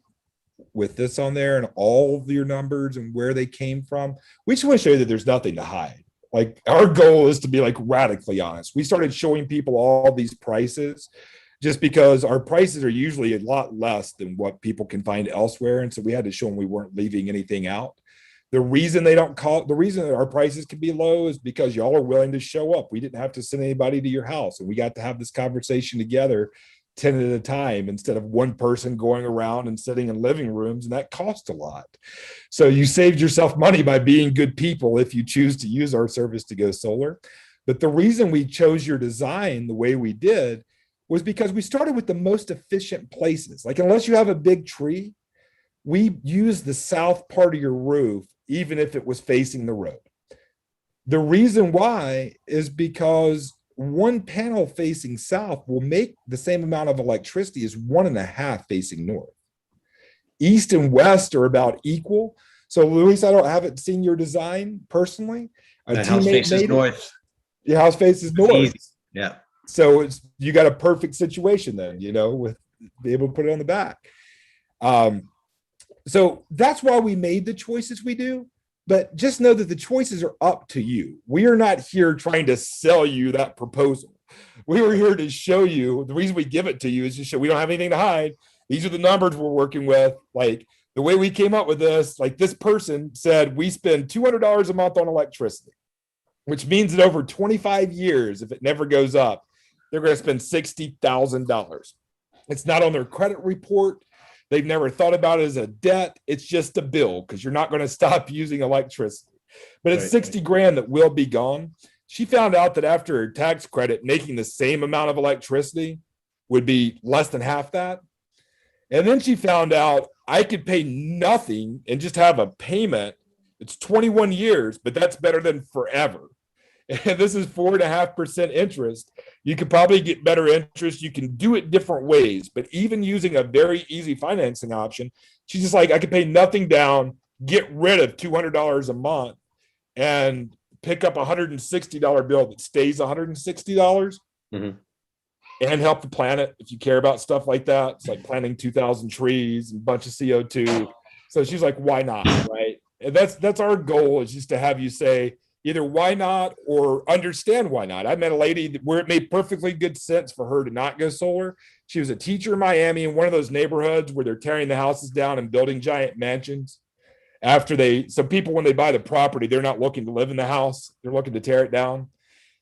with this on there and all of your numbers and where they came from, we just want to show you that there's nothing to hide. Like our goal is to be like radically honest. We started showing people all these prices just because our prices are usually a lot less than what people can find elsewhere. And so we had to show them we weren't leaving anything out. The reason the reason our prices can be low is because y'all are willing to show up. We didn't have to send anybody to your house and we got to have this conversation together 10 at a time instead of one person going around and sitting in living rooms, and that costs a lot. So you saved yourself money by being good people if you choose to use our service to go solar. But the reason we chose your design the way we did was because we started with the most efficient places. Like unless you have a big tree, we use the south part of your roof, even if it was facing the road. The reason why is because one panel facing south will make the same amount of electricity as 1.5 facing north. East and west are about equal. So Luis, I haven't seen your design personally. The house faces north. Your house faces north. Easy. Yeah. So you got a perfect situation then, you know, with be able to put it on the back. So that's why we made the choices we do. But just know that the choices are up to you. We are not here trying to sell you that proposal. We were here to show you, the reason we give it to you is to show we don't have anything to hide. These are the numbers we're working with. Like the way we came up with this, like this person said, we spend $200 a month on electricity, which means that over 25 years, if it never goes up, they're going to spend $60,000. It's not on their credit report. They've never thought about it as a debt. It's just a bill because you're not going to stop using electricity. But it's 60 grand that will be gone. She found out that after her tax credit, making the same amount of electricity would be less than half that. And then she found out I could pay nothing and just have a payment. It's 21 years, but that's better than forever. And this is 4.5% interest. You could probably get better interest. You can do it different ways, but even using a very easy financing option, she's just like, I could pay nothing down, get rid of $200 a month and pick up a $160 bill that stays $160 and help the planet. If you care about stuff like that, it's like planting 2,000 trees and a bunch of CO2. So she's like, why not? Right. And that's our goal, is just to have you say, either why not or understand why not. I met a lady where it made perfectly good sense for her to not go solar. She was a teacher in Miami in one of those neighborhoods where they're tearing the houses down and building giant mansions. So people, when they buy the property, they're not looking to live in the house. They're looking to tear it down.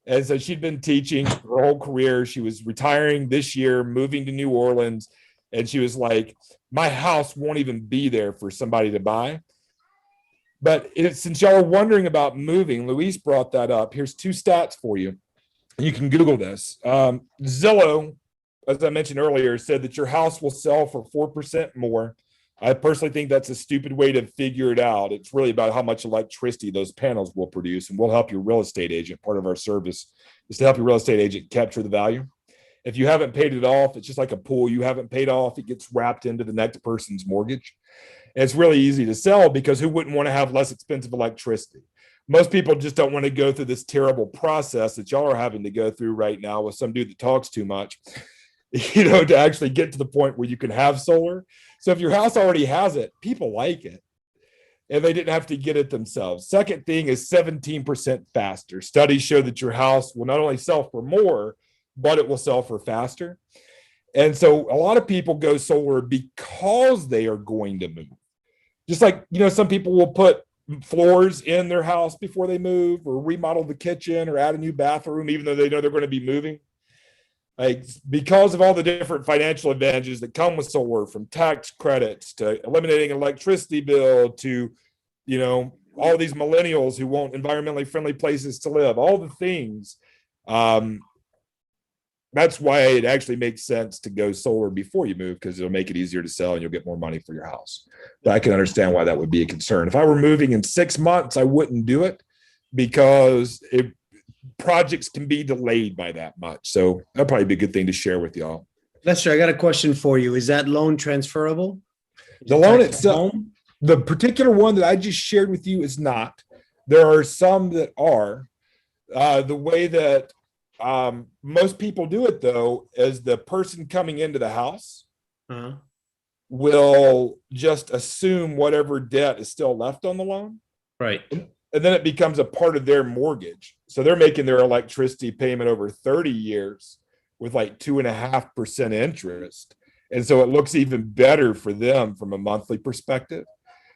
And so she'd been teaching her whole career. She was retiring this year, moving to New Orleans. And she was like, my house won't even be there for somebody to buy. But since y'all are wondering about moving, Luis brought that up. Here's 2 stats for you. You can Google this. Zillow, as I mentioned earlier, said that your house will sell for 4% more. I personally think that's a stupid way to figure it out. It's really about how much electricity those panels will produce, and we'll help your real estate agent. Part of our service is to help your real estate agent capture the value. If you haven't paid it off, it's just like a pool. You haven't paid off, it gets wrapped into the next person's mortgage. And it's really easy to sell because who wouldn't want to have less expensive electricity? Most people just don't want to go through this terrible process that y'all are having to go through right now with some dude that talks too much, to actually get to the point where you can have solar. So if your house already has it, people like it, and they didn't have to get it themselves. Second thing is 17% faster. Studies show that your house will not only sell for more, but it will sell for faster. And so a lot of people go solar because they are going to move. Just like, some people will put floors in their house before they move, or remodel the kitchen, or add a new bathroom, even though they know they're going to be moving. Like, because of all the different financial advantages that come with solar, from tax credits to eliminating an electricity bill to, all these millennials who want environmentally friendly places to live, all the things. That's why it actually makes sense to go solar before you move, because it'll make it easier to sell and you'll get more money for your house. But I can understand why that would be a concern. If I were moving in 6 months, I wouldn't do it, because projects can be delayed by that much. So that'd probably be a good thing to share with y'all. Lester, I got a question for you. Is that loan transferable? The loan itself, the particular one that I just shared with you is not. There are some that are. The way that most people do it, though, is the person coming into the house will just assume whatever debt is still left on the loan. Right. And then it becomes a part of their mortgage. So they're making their electricity payment over 30 years with like 2.5% interest. And so it looks even better for them from a monthly perspective.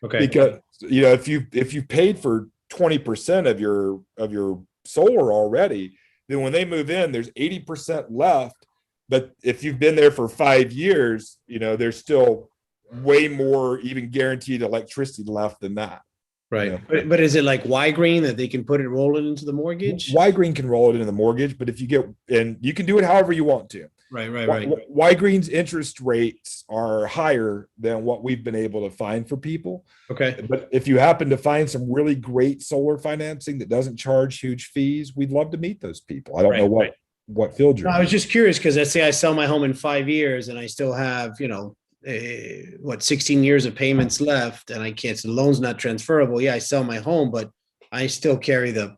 Okay. Because, if you paid for 20% of your solar already, then when they move in, there's 80% left. But if you've been there for 5 years, there's still way more even guaranteed electricity left than that. Right. But is it like Y-Green that they can roll it into the mortgage? Y-Green can roll it into the mortgage, but if you get, and you can do it however you want to. Right. Y-Green's interest rates are higher than what we've been able to find for people. Okay. But if you happen to find some really great solar financing that doesn't charge huge fees, we'd love to meet those people. I don't know what field you're in. I was just curious, because let's say I sell my home in 5 years and I still have, 16 years of payments left, and I can't, so the loan's not transferable. Yeah, I sell my home, but I still carry the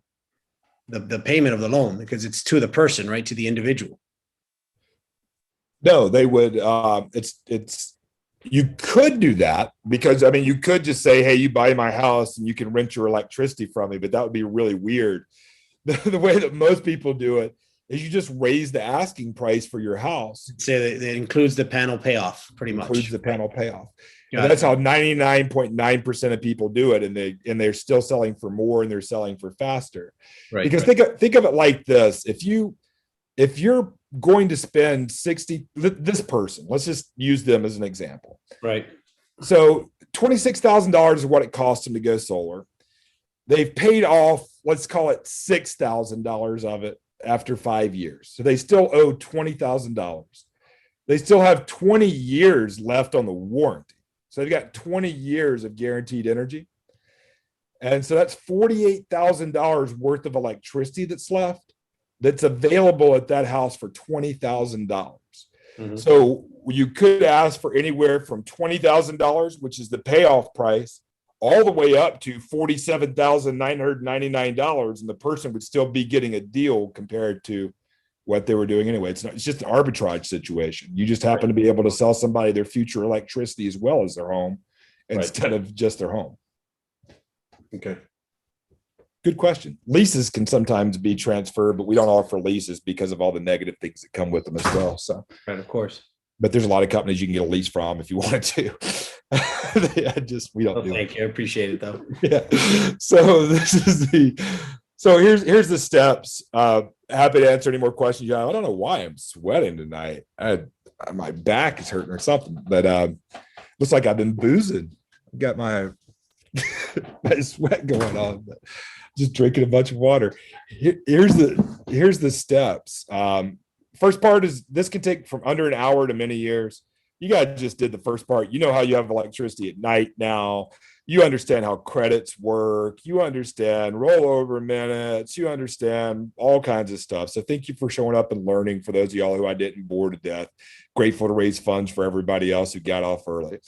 payment of the loan because it's to the person, right? To the individual. No, they would, you could do that, because you could just say, hey, you buy my house and you can rent your electricity from me, but that would be really weird. The way that most people do it is you just raise the asking price for your house. Say that includes the panel payoff, pretty much. Includes the panel payoff. And that's how 99.9% of people do it, and they're still selling for more, and they're selling for faster. Right. Because think of it like this: if you if you're going to spend 60, this person, let's just use them as an example. Right. So $26,000 is what it costs them to go solar. They've paid off, let's call it $6,000 of it after 5 years. So they still owe $20,000. They still have 20 years left on the warranty. So they've got 20 years of guaranteed energy. And so that's $48,000 worth of electricity that's left, that's available at that house for $20,000. Mhm. So you could ask for anywhere from $20,000, which is the payoff price, all the way up to $47,999, and the person would still be getting a deal compared to what they were doing anyway. It's just an arbitrage situation. You just happen to be able to sell somebody their future electricity as well as their home instead of just their home. Okay. Good question. Leases can sometimes be transferred, but we don't offer leases because of all the negative things that come with them as well. So, Right, of course. but there's a lot of companies you can get a lease from if you wanted to. We don't Oh, do it. thank you. I appreciate it though. Yeah. So here's the steps. Happy to answer any more questions you have. I don't know why I'm sweating tonight. My back is hurting or something, but looks like I've been boozing. Got my my sweat going on, but just drinking a bunch of water. Here's the steps. First part is this can take from under an hour to many years. You guys just did the first part. You know how you have electricity at night now. You understand how credits work. You understand rollover minutes. You understand all kinds of stuff. So thank you for showing up and learning. For those of y'all who I didn't bore to death, grateful to raise funds for everybody else who got off early.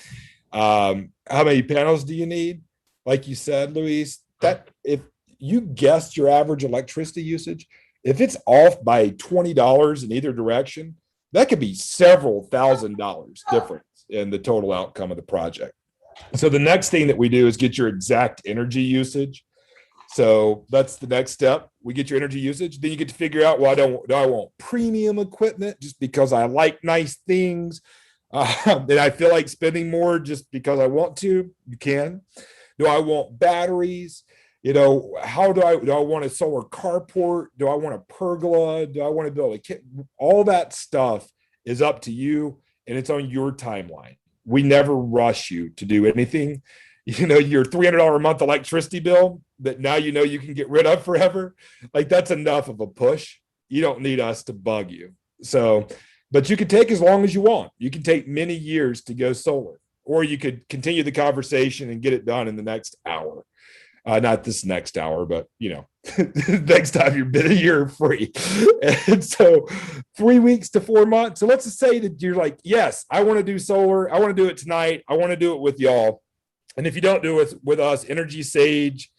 How many panels do you need? Like you said, Luis, that if you guessed your average electricity usage, if it's off by $20 in either direction, that could be several $1,000s difference in the total outcome of the project. So the next thing that we do is get your exact energy usage. So that's the next step. We get your energy usage. Then you get to figure out, well, do I want premium equipment just because I like nice things? And I feel like spending more just because I want to? You can. Do I want batteries? How do I want a solar carport? Do I want a pergola? Do I want to build a kit? All that stuff is up to you, and it's on your timeline. We never rush you to do anything. Your $300 a month electricity bill that now you can get rid of forever. Like, that's enough of a push. You don't need us to bug you. So, but you can take as long as you want. You can take many years to go solar, or you could continue the conversation and get it done in the next hour. Not this next hour, but next time you're free. And so 3 weeks to 4 months. So let's just say that you're like, yes, I want to do solar. I want to do it tonight. I want to do it with y'all. And if you don't do it with us, Energy Sage,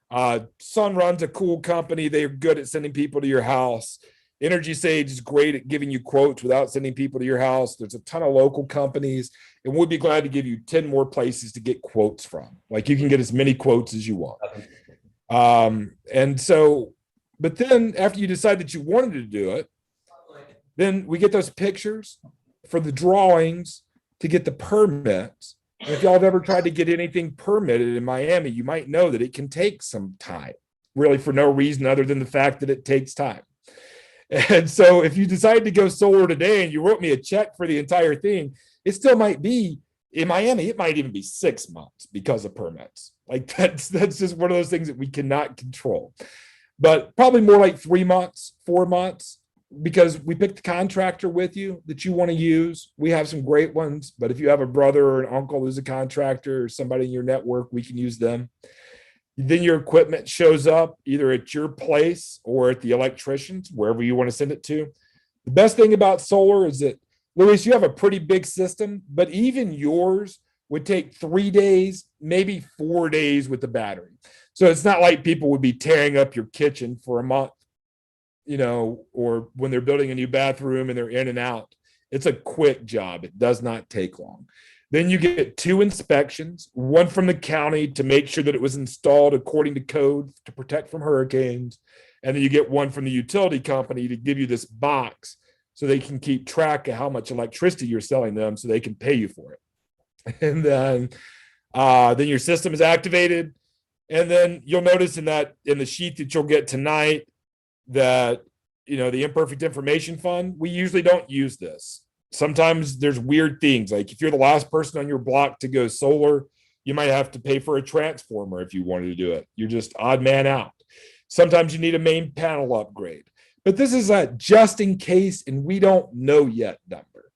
Sun runs a cool company. They're good at sending people to your house. Energy Sage is great at giving you quotes without sending people to your house. There's a ton of local companies, and we'll be glad to give you 10 more places to get quotes from. Like, you can get as many quotes as you want. And so, but then after you decide that you wanted to do it, then we get those pictures for the drawings to get the permits. And if y'all have ever tried to get anything permitted in Miami, you might know that it can take some time, really, for no reason other than the fact that it takes time. And so if you decide to go solar today and you wrote me a check for the entire thing, it still might be in Miami. It might even be 6 months because of permits. Like, that's just one of those things that we cannot control, but probably more like 3 months, 4 months, because we picked the contractor with you that you want to use. We have some great ones, but if you have a brother or an uncle who's a contractor or somebody in your network, we can use them. Then your equipment shows up either at your place or at the electrician's, wherever you want to send it to. The best thing about solar is that, Luis, you have a pretty big system, but even yours would take 3 days, maybe 4 days with the battery. So it's not like people would be tearing up your kitchen for a month, or when they're building a new bathroom and they're in and out. It's a quick job. It does not take long. Then you get 2 inspections, one from the county to make sure that it was installed according to code to protect from hurricanes. And then you get one from the utility company to give you this box so they can keep track of how much electricity you're selling them so they can pay you for it. And then your system is activated. And then you'll notice in the sheet that you'll get tonight that the imperfect information fund, we usually don't use this. Sometimes there's weird things. Like if you're the last person on your block to go solar, you might have to pay for a transformer if you wanted to do it. You're just odd man out. Sometimes you need a main panel upgrade. But this is a just in case, and we don't know yet number.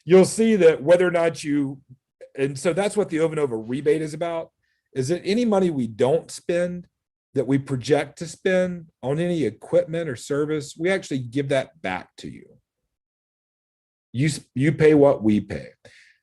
You'll see that whether or not and so that's what the Ovanova rebate is about, is that any money we don't spend that we project to spend on any equipment or service, we actually give that back to you. You pay what we pay.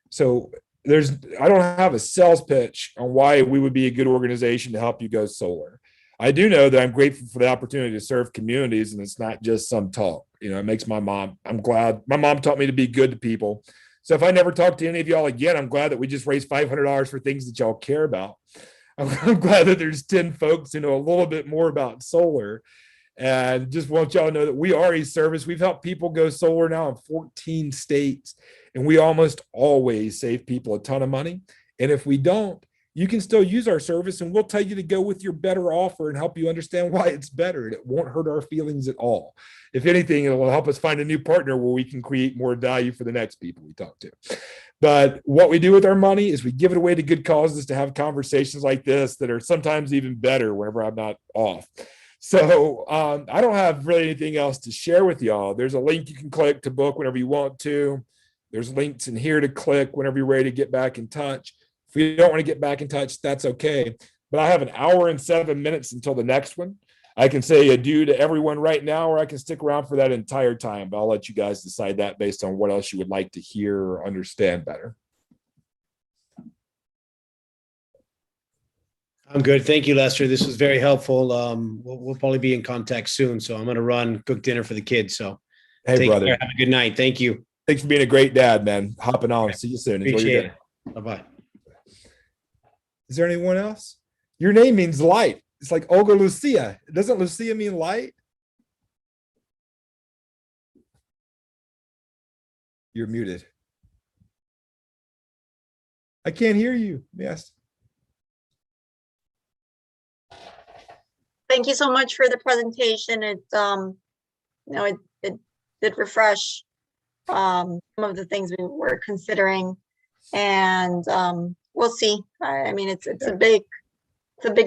So I don't have a sales pitch on why we would be a good organization to help you go solar. I do know that I'm grateful for the opportunity to serve communities, and it's not just some talk. It makes I'm glad my mom taught me to be good to people. So if I never talk to any of y'all again, I'm glad that we just raised $500 for things that y'all care about. I'm glad that there's 10 folks who know a little bit more about solar, and just want y'all to know that we are a service. We've helped people go solar now in 14 states, and we almost always save people a ton of money. And if we don't, you can still use our service, and we'll tell you to go with your better offer and help you understand why it's better. And it won't hurt our feelings at all. If anything, it will help us find a new partner where we can create more value for the next people we talk to. But what we do with our money is we give it away to good causes, to have conversations like this that are sometimes even better whenever I'm not off. So I don't have really anything else to share with y'all. There's a link you can click to book whenever you want to. There's links in here to click whenever you're ready to get back in touch. If you don't want to get back in touch, that's okay. But I have an hour and 7 minutes until the next one. I can say adieu to everyone right now, or I can stick around for that entire time, but I'll let you guys decide that based on what else you would like to hear or understand better. I'm good. Thank you, Lester. This was very helpful. We'll probably be in contact soon. So I'm going to cook dinner for the kids. So hey, brother, care. Have a good night. Thank you. Thanks for being a great dad, man. Hopping on. See you soon. Enjoy your dinner. Bye-bye. Is there anyone else? Your name means light. It's like Olga Lucia. Doesn't Lucia mean light? You're muted. I can't hear you. Yes. Thank you so much for the presentation. It did refresh some of the things we were considering, and we'll see. I mean, it's a big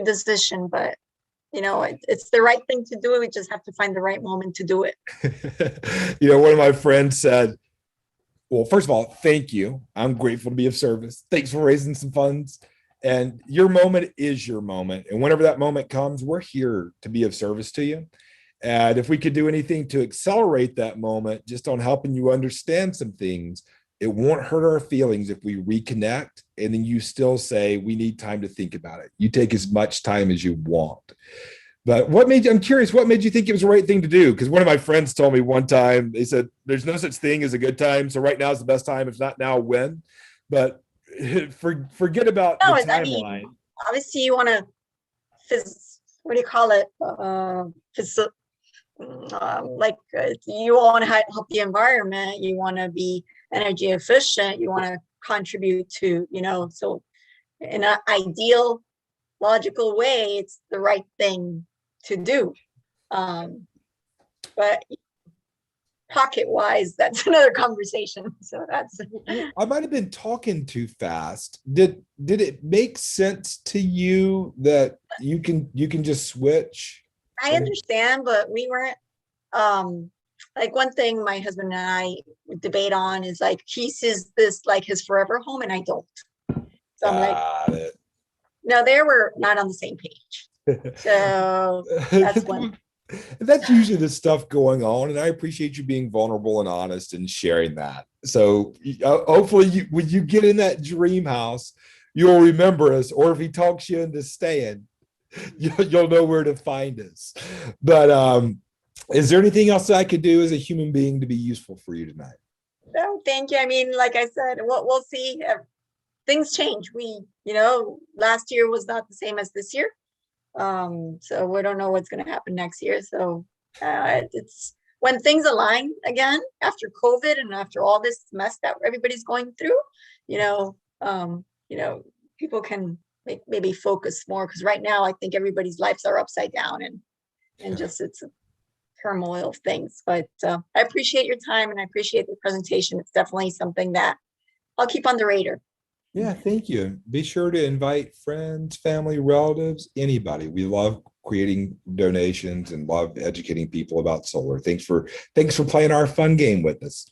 decision, but it's the right thing to do. We just have to find the right moment to do it. One of my friends said, well, first of all, thank you. I'm grateful to be of service. Thanks for raising some funds. And your moment is your moment. And whenever that moment comes, we're here to be of service to you. And if we could do anything to accelerate that moment, just on helping you understand some things, it won't hurt our feelings if we reconnect and then you still say, we need time to think about it. You take as much time as you want. But I'm curious, what made you think it was the right thing to do? Because one of my friends told me one time, they said, there's no such thing as a good time. So right now is the best time. If not now, when? But forget about the timeline. I mean, obviously you want to, what do you call it? You want to help the environment. You want to be energy efficient. You want to contribute to, so in an ideal, logical way, it's the right thing to do. But pocket wise, that's another conversation. So that's I might have been talking too fast. Did it make sense to you that you can just switch? I understand, but we weren't like, one thing my husband and I debate on is like, he sees this like his forever home and I don't. So I'm like, no, they were not on the same page. So that's one. That's usually the stuff going on, and I appreciate you being vulnerable and honest and sharing that. So hopefully when you get in that dream house, you'll remember us, or if he talks you into staying, you'll know where to find us. But is there anything else I could do as a human being to be useful for you tonight? No, thank you. I mean, like I said, we'll see. Things change. Last year was not the same as this year. So we don't know what's going to happen next year. So it's when things align again after COVID and after all this mess that everybody's going through, people can maybe focus more, because right now I think everybody's lives are upside down and just turmoil of things. But I appreciate your time and I appreciate the presentation. It's definitely something that I'll keep on the radar. Yeah, thank you. Be sure to invite friends, family, relatives, anybody. We love creating donations and love educating people about solar. Thanks for playing our fun game with us.